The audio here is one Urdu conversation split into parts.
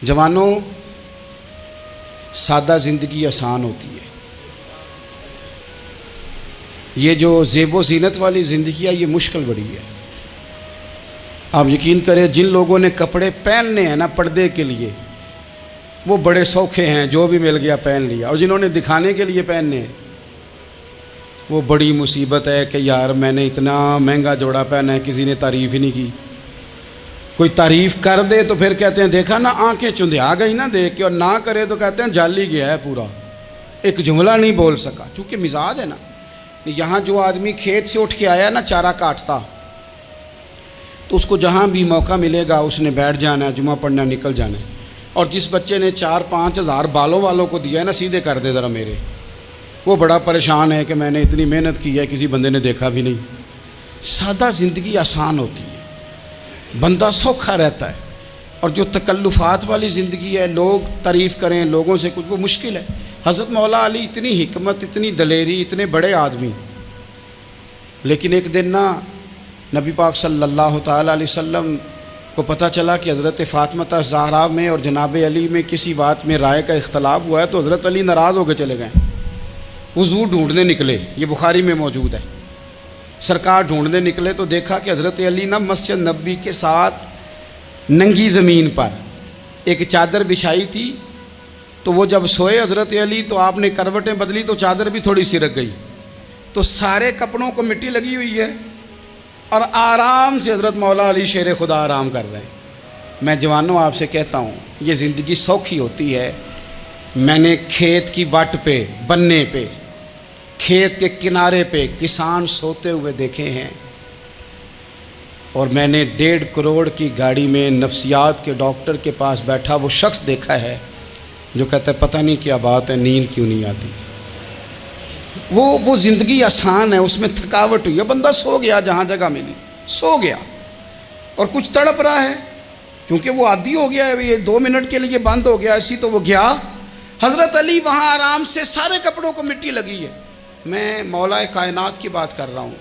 جوانوں، سادہ زندگی آسان ہوتی ہے۔ یہ جو زیب و زینت والی زندگی ہے یہ مشکل بڑی ہے۔ آپ یقین کریں، جن لوگوں نے کپڑے پہننے ہیں نا پردے کے لیے، وہ بڑے سوکھے ہیں، جو بھی مل گیا پہن لیا، اور جنہوں نے دکھانے کے لیے پہننے ہیں وہ بڑی مصیبت ہے کہ یار میں نے اتنا مہنگا جوڑا پہنا ہے، کسی نے تعریف ہی نہیں کی۔ کوئی تعریف کر دے تو پھر کہتے ہیں دیکھا نا آنکھیں چندھیا گئی نا دیکھ کے، اور نہ کرے تو کہتے ہیں جال ہی گیا ہے پورا، ایک جملہ نہیں بول سکا۔ چونکہ مزاج ہے نا، یہاں جو آدمی کھیت سے اٹھ کے آیا نا چارہ کاٹتا، تو اس کو جہاں بھی موقع ملے گا اس نے بیٹھ جانا ہے، جمعہ پڑھنا نکل جانا ہے۔ اور جس بچے نے 4-5 ہزار بالوں والوں کو دیا ہے نا، سیدھے کر دے ذرا میرے، وہ بڑا پریشان ہے کہ میں نے اتنی محنت کی ہے کسی بندے نے دیکھا بھی نہیں۔ سادہ زندگی آسان ہوتی ہے، بندہ سوکھا رہتا ہے، اور جو تکلفات والی زندگی ہے، لوگ تعریف کریں، لوگوں سے کچھ، وہ مشکل ہے۔ حضرت مولا علی اتنی حکمت، اتنی دلیری، اتنے بڑے آدمی، لیکن ایک دن نا نبی پاک صلی اللہ تعالیٰ علیہ وسلم کو پتہ چلا کہ حضرت فاطمہ زہرا میں اور جناب علی میں کسی بات میں رائے کا اختلاف ہوا ہے، تو حضرت علی ناراض ہو کے چلے گئے، وضو ڈھونڈنے نکلے، یہ بخاری میں موجود ہے۔ سرکار ڈھونڈنے نکلے تو دیکھا کہ حضرت علی نا مسجد نبوی کے ساتھ ننگی زمین پر ایک چادر بچھائی تھی، تو وہ جب سوئے حضرت علی تو آپ نے کروٹیں بدلی تو چادر بھی تھوڑی سرک گئی، تو سارے کپڑوں کو مٹی لگی ہوئی ہے، اور آرام سے حضرت مولا علی شیر خدا آرام کر رہے ہیں۔ میں جوانوں آپ سے کہتا ہوں یہ زندگی سوکھی ہوتی ہے۔ میں نے کھیت کی وٹ پہ، بننے پہ، کھیت کے کنارے پہ کسان سوتے ہوئے دیکھے ہیں، اور میں نے 1.5 کروڑ کی گاڑی میں نفسیات کے ڈاکٹر کے پاس بیٹھا وہ شخص دیکھا ہے جو کہتا ہے پتہ نہیں کیا بات ہے، نیند کیوں نہیں آتی۔ وہ زندگی آسان ہے، اس میں تھکاوٹ ہوئی ہے، بندہ سو گیا جہاں جگہ ملی، سو گیا، اور کچھ تڑپ رہا ہے کیونکہ وہ عادی ہو گیا ہے، یہ 2 منٹ کے لیے بند ہو گیا ایسی، تو وہ گیا۔ حضرت علی وہاں آرام سے، سارے کپڑوں کو مٹی لگی ہے۔ میں مولا کائنات کی بات کر رہا ہوں،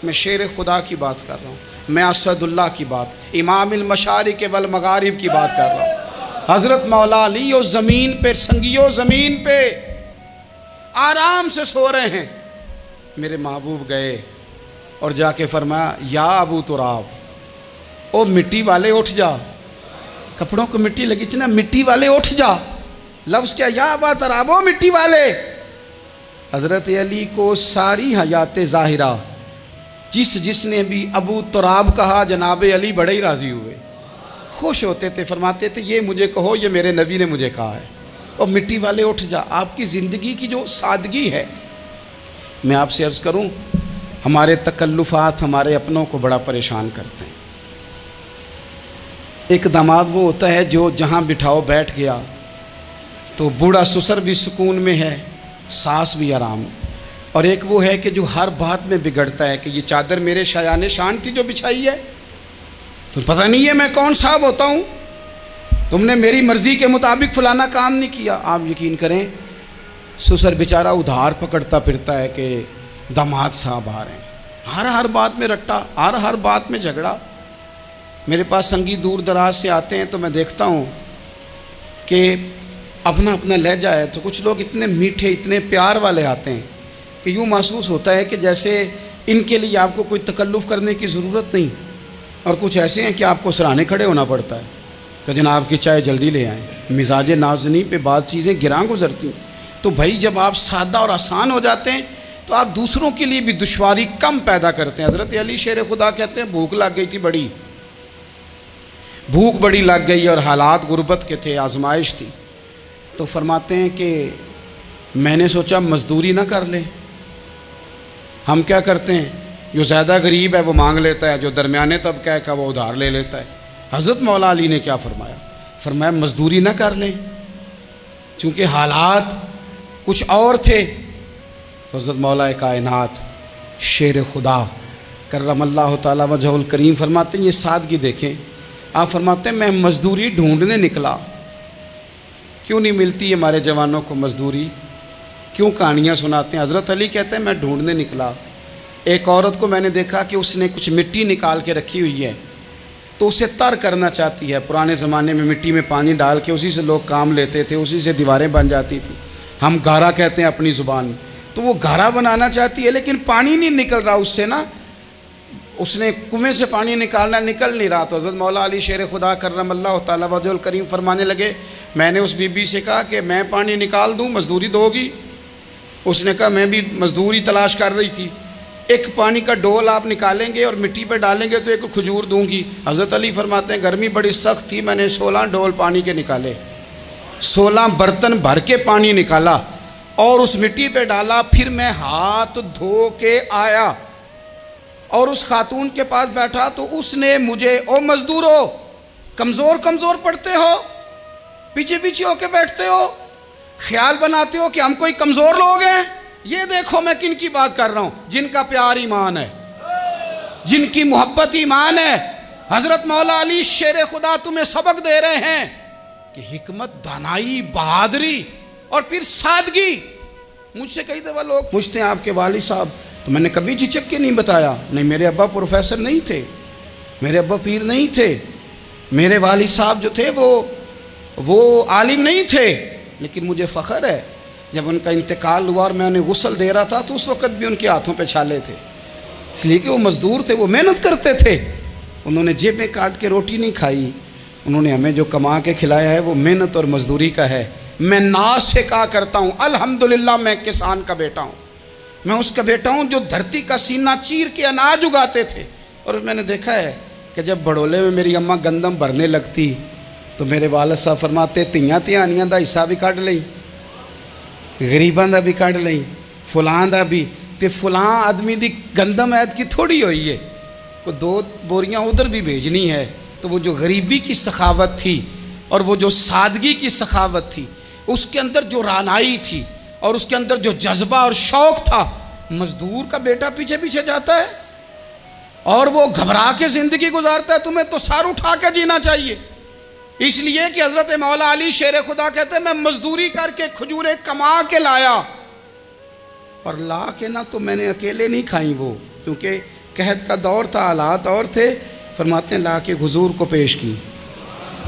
میں شیر خدا کی بات کر رہا ہوں، میں اسد اللہ کی بات، امام المشارق والمغارب کی بات کر رہا ہوں۔ حضرت مولا علی اور زمین پہ، سنگیو زمین پہ آرام سے سو رہے ہیں۔ میرے محبوب گئے اور جا کے فرمایا یا ابو تراب، او مٹی والے اٹھ جا، کپڑوں کو مٹی لگی تھی نا، مٹی والے اٹھ جا۔ لفظ کیا، یا ابا تراب، او مٹی والے۔ حضرت علی کو ساری حیات ظاہرہ جس نے بھی ابو تراب کہا، جناب علی بڑے ہی راضی ہوئے، خوش ہوتے تھے، فرماتے تھے یہ مجھے کہو، یہ میرے نبی نے مجھے کہا ہے، اور مٹی والے اٹھ جا۔ آپ کی زندگی کی جو سادگی ہے، میں آپ سے عرض کروں، ہمارے تکلفات ہمارے اپنوں کو بڑا پریشان کرتے ہیں۔ ایک داماد وہ ہوتا ہے جو جہاں بٹھاؤ بیٹھ گیا، تو بوڑھا سسر بھی سکون میں ہے، ساس بھی آرام، اور ایک وہ ہے کہ جو ہر بات میں بگڑتا ہے کہ یہ چادر میرے شایان شان تھی جو بچھائی ہے، تو پتہ نہیں ہے میں کون صاحب ہوتا ہوں، تم نے میری مرضی کے مطابق فلانا کام نہیں کیا۔ آپ یقین کریں سسر بیچارہ ادھار پکڑتا پھرتا ہے کہ داماد صاحب آ رہے ہیں، ہر بات میں رٹا، ہر بات میں جھگڑا۔ میرے پاس سنگی دور دراز سے آتے ہیں تو میں دیکھتا ہوں کہ اپنا لہجہ ہے، تو کچھ لوگ اتنے میٹھے، اتنے پیار والے آتے ہیں کہ یوں محسوس ہوتا ہے کہ جیسے ان کے لیے آپ کو کوئی تکلف کرنے کی ضرورت نہیں، اور کچھ ایسے ہیں کہ آپ کو سرانے کھڑے ہونا پڑتا ہے کہ جناب کی چائے جلدی لے آئیں۔ مزاج نازنی پہ بعض چیزیں گراں گزرتی ہیں۔ تو بھائی جب آپ سادہ اور آسان ہو جاتے ہیں تو آپ دوسروں کے لیے بھی دشواری کم پیدا کرتے ہیں۔ حضرت علی شیر خدا کہتے ہیں بھوک لگ گئی تھی، بھوک بڑی لگ گئی، اور حالات غربت کے تھے، آزمائش تھی، تو فرماتے ہیں کہ میں نے سوچا مزدوری نہ کر لیں۔ ہم کیا کرتے ہیں، جو زیادہ غریب ہے وہ مانگ لیتا ہے، جو درمیانے طبقہ کا وہ ادھار لے لیتا ہے۔ حضرت مولا علی نے کیا فرمایا مزدوری نہ کر لیں، چونکہ حالات کچھ اور تھے۔ تو حضرت مولا کائنات شیر خدا کرم اللہ تعالیٰ وجہ الکریم فرماتے ہیں، یہ سادگی دیکھیں۔ آپ فرماتے ہیں میں مزدوری ڈھونڈنے نکلا، کیوں نہیں ملتی ہمارے جوانوں کو مزدوری، کیوں کہانیاں سناتے ہیں۔ حضرت علی کہتے ہیں میں ڈھونڈنے نکلا، ایک عورت کو میں نے دیکھا کہ اس نے کچھ مٹی نکال کے رکھی ہوئی ہے، تو اسے تر کرنا چاہتی ہے۔ پرانے زمانے میں مٹی میں پانی ڈال کے اسی سے لوگ کام لیتے تھے، اسی سے دیواریں بن جاتی تھیں، ہم گارا کہتے ہیں اپنی زبان میں۔ تو وہ گارا بنانا چاہتی ہے لیکن پانی نہیں نکل رہا اس سے نا، اس نے کنویں سے پانی نکالنا، نکل نہیں رہا۔ تو حضرت مولا علی شیر خدا کرم اللہ تعالیٰ وجہ الکریم فرمانے لگے، میں نے اس بی بی سے کہا کہ میں پانی نکال دوں، مزدوری دو گی؟ اس نے کہا میں بھی مزدوری تلاش کر رہی تھی، ایک پانی کا ڈول آپ نکالیں گے اور مٹی پہ ڈالیں گے تو ایک کھجور دوں گی۔ حضرت علی فرماتے ہیں گرمی بڑی سخت تھی، میں نے 16 ڈول پانی کے نکالے، 16 برتن بھر کے پانی نکالا اور اس مٹی پہ ڈالا، پھر میں ہاتھ دھو کے آیا اور اس خاتون کے پاس بیٹھا تو اس نے مجھے، او مزدورو کمزور کمزور پڑتے ہو، پیچھے پیچھے ہو کے بیٹھتے ہو، خیال بناتے ہو کہ ہم کوئی کمزور لوگ ہیں، یہ دیکھو میں کن کی بات کر رہا ہوں، جن کا پیار ایمان ہے، جن کی محبت ایمان ہے۔ حضرت مولا علی شیر خدا تمہیں سبق دے رہے ہیں کہ حکمت، دانائی، بہادری اور پھر سادگی۔ مجھ سے کئی دفعہ لوگ پوچھتے ہیں آپ کے والد صاحب، تو میں نے کبھی جھجک کے نہیں بتایا، نہیں میرے ابا پروفیسر نہیں تھے، میرے ابا پیر نہیں تھے، میرے والد صاحب جو تھے وہ عالم نہیں تھے، لیکن مجھے فخر ہے جب ان کا انتقال ہوا اور میں انہیں غسل دے رہا تھا تو اس وقت بھی ان کے ہاتھوں پہ چھالے تھے، اس لیے کہ وہ مزدور تھے، وہ محنت کرتے تھے، انہوں نے جیبیں کاٹ کے روٹی نہیں کھائی، انہوں نے ہمیں جو کما کے کھلایا ہے وہ محنت اور مزدوری کا ہے۔ میں ناز سے کہا کرتا ہوں الحمدللہ میں کسان کا بیٹا ہوں، میں اس کا بیٹا ہوں جو دھرتی کا سینہ چیر کے اناج اگاتے تھے۔ اور میں نے دیکھا ہے کہ جب بڑولے میں میری اماں گندم بھرنے لگتی تو میرے والد صاحب فرماتے تیاں تیانیاں دا حصہ بھی کٹ لئی، غریباں دا بھی کٹ لئی، فلاں دا بھی، تے فلاں آدمی دی گندم عید کی تھوڑی ہوئی ہے، وہ 2 بوریاں ادھر بھی بھیجنی ہے۔ تو وہ جو غریبی کی سخاوت تھی اور وہ جو سادگی کی سخاوت تھی، اس کے اندر جو رانائی تھی اور اس کے اندر جو جذبہ اور شوق تھا، مزدور کا بیٹا پیچھے پیچھے جاتا ہے اور وہ گھبرا کے زندگی گزارتا ہے، تمہیں تو سر اٹھا کے جینا چاہیے۔ اس لیے کہ حضرت مولا علی شیر خدا کہتے ہیں میں مزدوری کر کے کھجوریں کما کے لایا، اور لا کے نہ تو میں نے اکیلے نہیں کھائیں وہ، کیونکہ قحط کا دور تھا، حالات اور تھے، فرماتے ہیں لا کے حضور کو پیش کی۔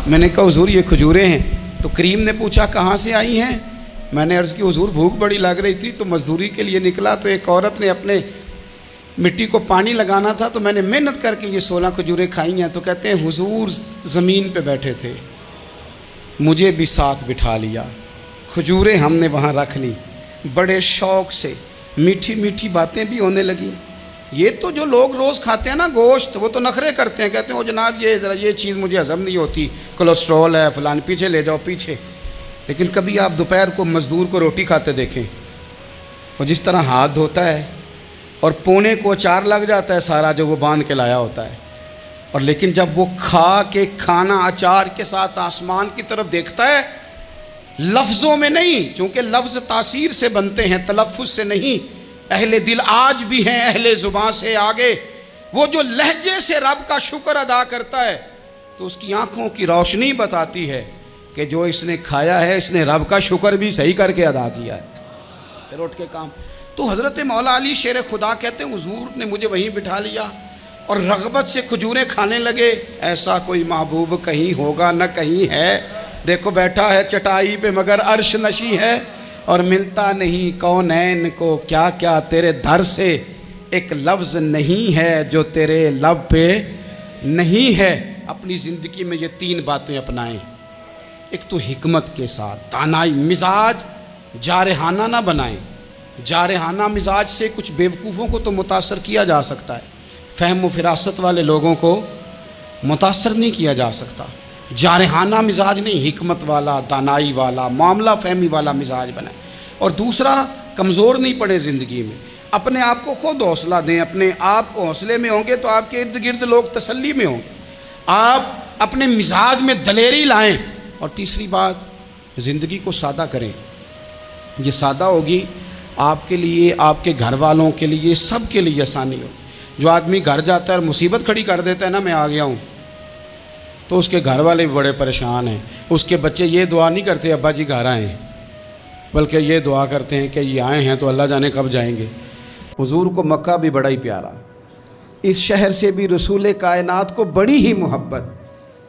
میں نے کہا حضور یہ کھجوریں ہیں، تو کریم نے پوچھا کہاں سے آئی ہیں؟ میں نے عرض کی حضور بھوک بڑی لگ رہی تھی تو مزدوری کے لیے نکلا، تو ایک عورت نے اپنے مٹی کو پانی لگانا تھا تو میں نے محنت کر کے یہ 16 کھجوریں کھائی ہیں۔ تو کہتے ہیں حضور زمین پہ بیٹھے تھے، مجھے بھی ساتھ بٹھا لیا، کھجوریں ہم نے وہاں رکھ لی، بڑے شوق سے میٹھی میٹھی باتیں بھی ہونے لگیں۔ یہ تو جو لوگ روز کھاتے ہیں نا گوشت، وہ تو نخرے کرتے ہیں، کہتے ہیں وہ جناب یہ ذرا یہ چیز مجھے ہضم نہیں ہوتی، کولیسٹرول ہے فلان، پیچھے لے جاؤ پیچھے۔ لیکن کبھی آپ دوپہر کو مزدور کو روٹی کھاتے دیکھیں، وہ جس طرح ہاتھ دھوتا ہے اور پونے کو اچار لگ جاتا ہے سارا جو وہ باندھ کے لایا ہوتا ہے، اور لیکن جب وہ کھا کے کھانا اچار کے ساتھ آسمان کی طرف دیکھتا ہے، لفظوں میں نہیں، چونکہ لفظ تاثیر سے بنتے ہیں تلفظ سے نہیں، اہل دل آج بھی ہیں اہل زبان سے آگے، وہ جو لہجے سے رب کا شکر ادا کرتا ہے تو اس کی آنکھوں کی روشنی بتاتی ہے کہ جو اس نے کھایا ہے اس نے رب کا شکر بھی صحیح کر کے ادا کیا ہے، پھر اٹھ کے کام۔ تو حضرت مولا علی شیر خدا کہتے ہیں حضور نے مجھے وہیں بٹھا لیا اور رغبت سے کھجوریں کھانے لگے۔ ایسا کوئی محبوب کہیں ہوگا نہ کہیں ہے، دیکھو بیٹھا ہے چٹائی پہ مگر عرش نشی ہے، اور ملتا نہیں کونین کو کیا کیا تیرے در سے، ایک لفظ نہیں ہے جو تیرے لب پہ نہیں ہے۔ اپنی زندگی میں یہ 3 باتیں اپنائیں، ایک تو حکمت کے ساتھ دانائی، مزاج جارحانہ نہ بنائیں، جارحانہ مزاج سے کچھ بیوقوفوں کو تو متاثر کیا جا سکتا ہے، فہم و فراست والے لوگوں کو متاثر نہیں کیا جا سکتا۔ جارحانہ مزاج نہیں، حکمت والا، دانائی والا، معاملہ فہمی والا مزاج بنائیں۔ اور دوسرا، کمزور نہیں پڑے زندگی میں، اپنے آپ کو خود حوصلہ دیں، اپنے آپ حوصلے میں ہوں گے تو آپ کے ارد گرد لوگ تسلی میں ہوں گے، آپ اپنے مزاج میں دلیری لائیں۔ اور تیسری بات، زندگی کو سادہ کریں، یہ سادہ ہوگی آپ کے لیے، آپ کے گھر والوں کے لیے، سب کے لیے آسانی ہو۔ جو آدمی گھر جاتا ہے اور مصیبت کھڑی کر دیتا ہے نا میں آ گیا ہوں، تو اس کے گھر والے بھی بڑے پریشان ہیں، اس کے بچے یہ دعا نہیں کرتے ابا جی گھر آئیں، بلکہ یہ دعا کرتے ہیں کہ یہ آئے ہیں تو اللہ جانے کب جائیں گے۔ حضور کو مکہ بھی بڑا ہی پیارا، اس شہر سے بھی رسول کائنات کو بڑی ہی محبت.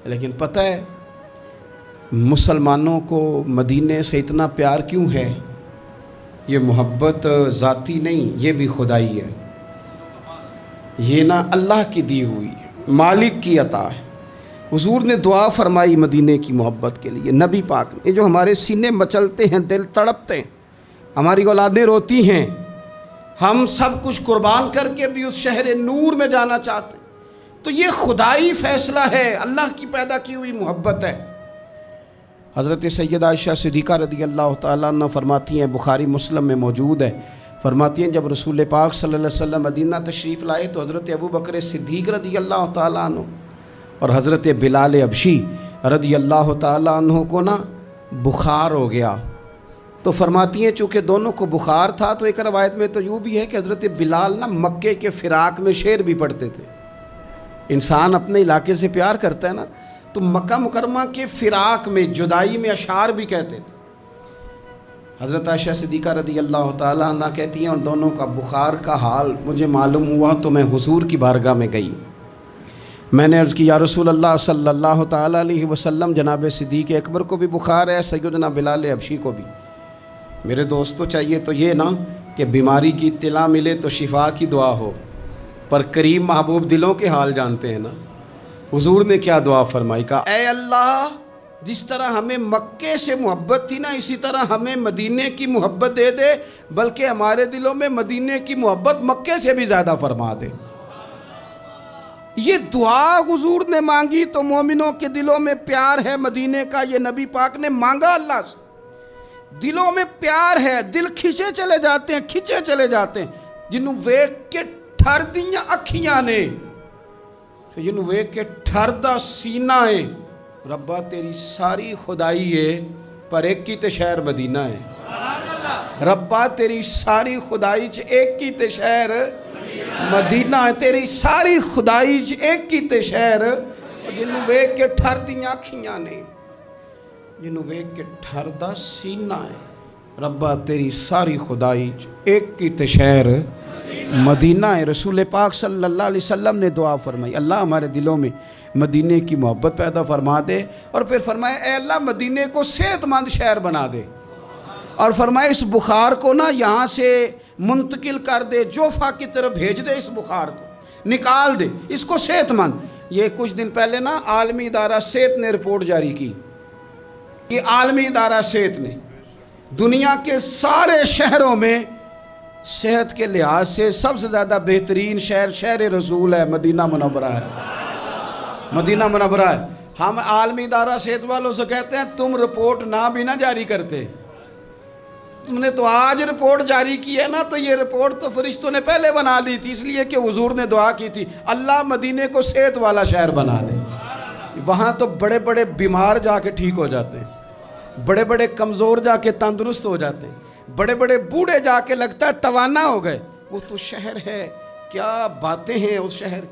لیکن پتہ ہے مسلمانوں کو مدینے سے اتنا پیار کیوں ہے؟ یہ محبت ذاتی نہیں، یہ بھی خدائی ہے. یہ نہ اللہ کی دی ہوئی مالک کی عطا ہے. حضور نے دعا فرمائی مدینے کی محبت کے لیے. نبی پاک نے جو ہمارے سینے مچلتے ہیں، دل تڑپتے ہیں، ہماری اولادیں روتی ہیں، ہم سب کچھ قربان کر کے بھی اس شہر نور میں جانا چاہتے ہیں، تو یہ خدائی فیصلہ ہے، اللہ کی پیدا کی ہوئی محبت ہے. حضرت سیدہ عائشہ صدیقہ رضی اللہ تعالیٰ عنہ فرماتی ہیں، بخاری مسلم میں موجود ہے، فرماتی ہیں جب رسول پاک صلی اللہ علیہ وسلم مدینہ تشریف لائے تو حضرت ابو بکر صدیق رضی اللہ تعالیٰ عنہ اور حضرت بلال حبشی رضی اللہ تعالیٰ عنہ کو نا بخار ہو گیا. تو فرماتی ہیں چونکہ دونوں کو بخار تھا تو ایک روایت میں تو یوں بھی ہے کہ حضرت بلال نا مکے کے فراق میں شعر بھی پڑھتے تھے. انسان اپنے علاقے سے پیار کرتا ہے نا، تو مکہ مکرمہ کے فراق میں، جدائی میں اشعار بھی کہتے تھے. حضرت عائشہ صدیقہ رضی اللہ تعالیٰ عنہ کہتی ہیں ان دونوں کا بخار کا حال مجھے معلوم ہوا تو میں حضور کی بارگاہ میں گئی. میں نے عرض کی یا رسول اللہ صلی اللہ تعالیٰ علیہ وسلم، جناب صدیق اکبر کو بھی بخار ہے، سیدنا بلال حبشی کو بھی. میرے دوستو چاہیے تو یہ نا کہ بیماری کی اطلاع ملے تو شفا کی دعا ہو، پر کریم محبوب دلوں کے حال جانتے ہیں نا. حضور نے کیا دعا فرمائی، کہا اے اللہ جس طرح ہمیں مکے سے محبت تھی نا، اسی طرح ہمیں مدینے کی محبت دے دے، بلکہ ہمارے دلوں میں مدینے کی محبت مکے سے بھی زیادہ فرما دے. یہ دعا حضور نے مانگی تو مومنوں کے دلوں میں پیار ہے مدینے کا، یہ نبی پاک نے مانگا اللہ سے. دلوں میں پیار ہے، دل کھچے چلے جاتے ہیں جنہوں ویک کے ٹھر دیاں اکھیاں نے، جنہوں ویک کے ٹھر دا سینہ ہے. ربا تیری ساری خدائی ہے پر ایک کی تے شہر مدینہ ہے. ربا تیری ساری خدائی چ ایک کی تے شہر مدینہ ہے. تیری ساری خدائی چ ایک کی تے شہر، جنہوں ویک کے ٹھر دیاں اکھیاں نے، جنہوں ویک کے ٹھر دا سینہ ہے. ربا تیری ساری خدائی ایک کی تے شہر مدینہ ہے. رسول پاک صلی اللہ علیہ وسلم نے دعا فرمائی اللہ ہمارے دلوں میں مدینے کی محبت پیدا فرما دے، اور پھر فرمائے اے اللہ مدینے کو صحت مند شہر بنا دے، اور فرمائے اس بخار کو نا یہاں سے منتقل کر دے، جوفا کی طرف بھیج دے، اس بخار کو نکال دے، اس کو صحت مند. یہ کچھ دن پہلے نا عالمی ادارہ صحت نے رپورٹ جاری کی. یہ عالمی ادارہ صحت نے دنیا کے سارے شہروں میں صحت کے لحاظ سے سب سے زیادہ بہترین شہر رسول ہے، مدینہ منورہ ہے. مدینہ منورہ ہے. ہم عالمی ادارہ صحت والوں سے کہتے ہیں تم رپورٹ نہ بھی نہ جاری کرتے، تم نے تو آج رپورٹ جاری کی ہے نا، تو یہ رپورٹ تو فرشتوں نے پہلے بنا دی تھی، اس لیے کہ حضور نے دعا کی تھی اللہ مدینے کو صحت والا شہر بنا دے. وہاں تو بڑے بڑے بیمار جا کے ٹھیک ہو جاتے ہیں، بڑے بڑے کمزور جا کے تندرست ہو جاتے ہیں، بڑے بڑے بوڑھے جا کے لگتا ہے توانا ہو گئے. وہ تو شہر ہے، کیا باتیں ہیں اس شہر کی.